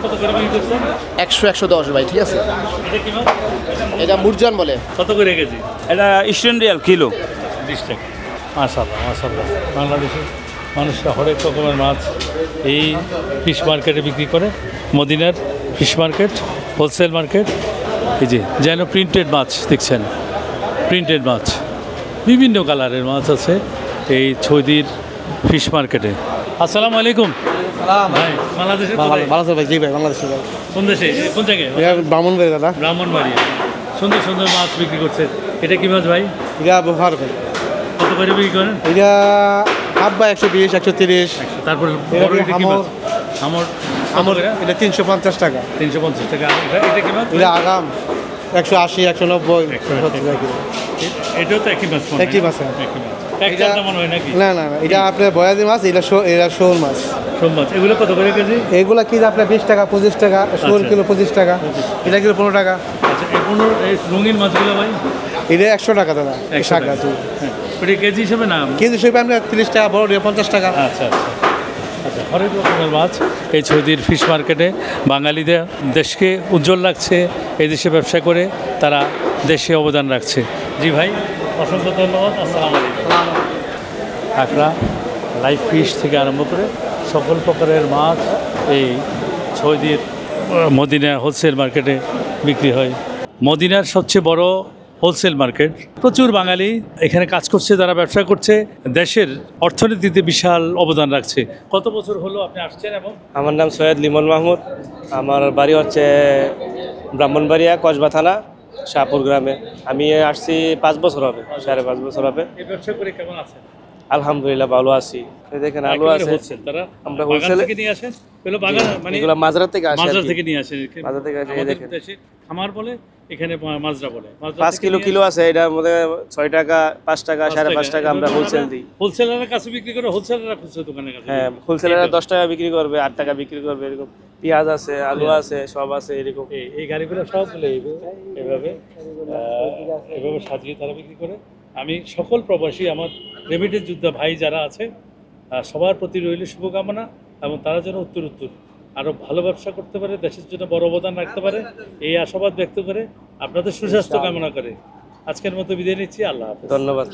কত করে বিক্রি করছেন? 100-110 ভাই, ঠিক আছে। এটা কি মাছ? এটা মুরজান বলে। কত করে কেজি? এটা ইস্টার্ন রিয়াল কিলো 20 টাকা। মাশাআল্লাহ মাশাআল্লাহ। বাংলাদেশে মানুষরা হরেক রকমের মাছ এই ফিশ মার্কেটে বিক্রি করে। মদিনার ফিশ মার্কেট, হোলসেল মার্কেট। এই যে যেন প্রিন্টেড মাছ দেখছেন, প্রিন্টেড মাছ, বিভিন্ন কালারের মাছ আছে এই সৌদির ফিশ মার্কেটে। আসসালামু আলাইকুম ভাই। বাংলাদেশের কোথায়? বাংলাদেশ ভাই, জি ভাই, বাংলাদেশ ভাই। কোন দেশে, কোন জায়গায়? ব্রাহ্মণবাড়ি দাদা। ব্রাহ্মণবাড়িয়া। সুন্দর সুন্দর মাছ বিক্রি করছে। এটা কি মাছ ভাই? এটা ব্যবহার ভাই। কত করে বিক্রি করেন? এটা হাফ বা 120, 130। তারপর এটা বড় এটা কি মাছ? আমর আমার এটা 350 টাকা। 350 টাকা। এটা কি মাছ? এটা আগাম 180, 190। এটাও তো একই মাছ। একই মাছ। একই মাছ। একটা মনে হয় নাকি? না, এটা আপনার বয়াদি মাছ, এটা শোল মাছ। শোল মাছ। এগুলো কত করে কেজি? এগুলা কি আপনার 20 টাকা, 25 টাকা, শোল কিলো 25 টাকা, এটা কিলো 15 টাকা। আচ্ছা, এই রঙিন মাছগুলো ভাই? এটা 100 টাকা দাদা। 100 টাকা। ওটা কেজি হিসেবে না? কেজি হিসেবে আপনার 30 টাকা, বড় 50 টাকা। আচ্ছা আচ্ছা আচ্ছা। হরেক রকমের মাছ এই সৌদির ফিশ মার্কেটে। বাঙালিদের দেশকে উজ্জ্বল রাখছে, এই দেশে ব্যবসা করে তারা দেশে অবদান রাখছে। জি ভাই, অসংখ্য ধন্যবাদ। আসসালামু আলাইকুম। কাঁকড়া, লাইভ ফিশ থেকে আরম্ভ করে সকল প্রকারের মাছ এই সৌদির মদিনা হোলসেল মার্কেটে বিক্রি হয়। মদিনার সবচেয়ে বড় হোলসেল মার্কেট। প্রচুর বাঙালি এখানে কাজ করছে, যারা ব্যবসা করছে, দেশের অর্থনীতিতে বিশাল অবদান রাখছে। কত বছর হলো আপনি আসছেন? এবং আমার নাম সৈয়দ লিমন মাহমুদ। আমার বাড়ি হচ্ছে ব্রাহ্মণবাড়িয়া, কসবা থানা, শাহপুর গ্রামে। আমি আসছি 5 বছর হবে, 5.5 বছর হবে। এই ব্যবসা করে কেমন আছেন? আলহামদুলিল্লাহ ভালো আছি। এই দেখেন আলু আছে। তারা আমরা বাগান হোলসেলে থেকে নিয়ে আসেন? এগুলো বাগান মানে এগুলো মাঝরা থেকে আসে। মাজরা থেকে নিয়ে আসেন? মাজরা থেকে আসে। এই আমাদের দেখেন দেশে খামার বলে, এখানে মাজরা বলে। 5 কিলো আছে। এটার মধ্যে 6 টাকা, 5 টাকা, 5.5 টাকা আমরা হোলসেল দিই। হোলসেলের কাছে বিক্রি করে, হোলসেলাররা খুচরা দোকানের কাছে? হ্যাঁ, হোলসেলাররা 10 টাকা বিক্রি করবে, 8 টাকা বিক্রি করবে, এরকম। পেঁয়াজ আছে, আলু আছে, সব আছে এরকম। এই গাড়িগুলো সবগুলো এভাবে সাজিয়ে তারা বিক্রি করে। আমি সকল প্রবাসী, আমার রেমিটেন্স যোদ্ধা ভাই যারা আছে, সবার প্রতি রইল শুভকামনা, এবং তারা যেন উত্তর আরও ভালো ব্যবসা করতে পারে, দেশের জন্য বড় অবদান রাখতে পারে, এই আশাবাদ ব্যক্ত করে আপনাদের সুস্বাস্থ্য কামনা করে আজকের মতো বিদায় নিচ্ছি। আল্লাহ হাফেজ। ধন্যবাদ।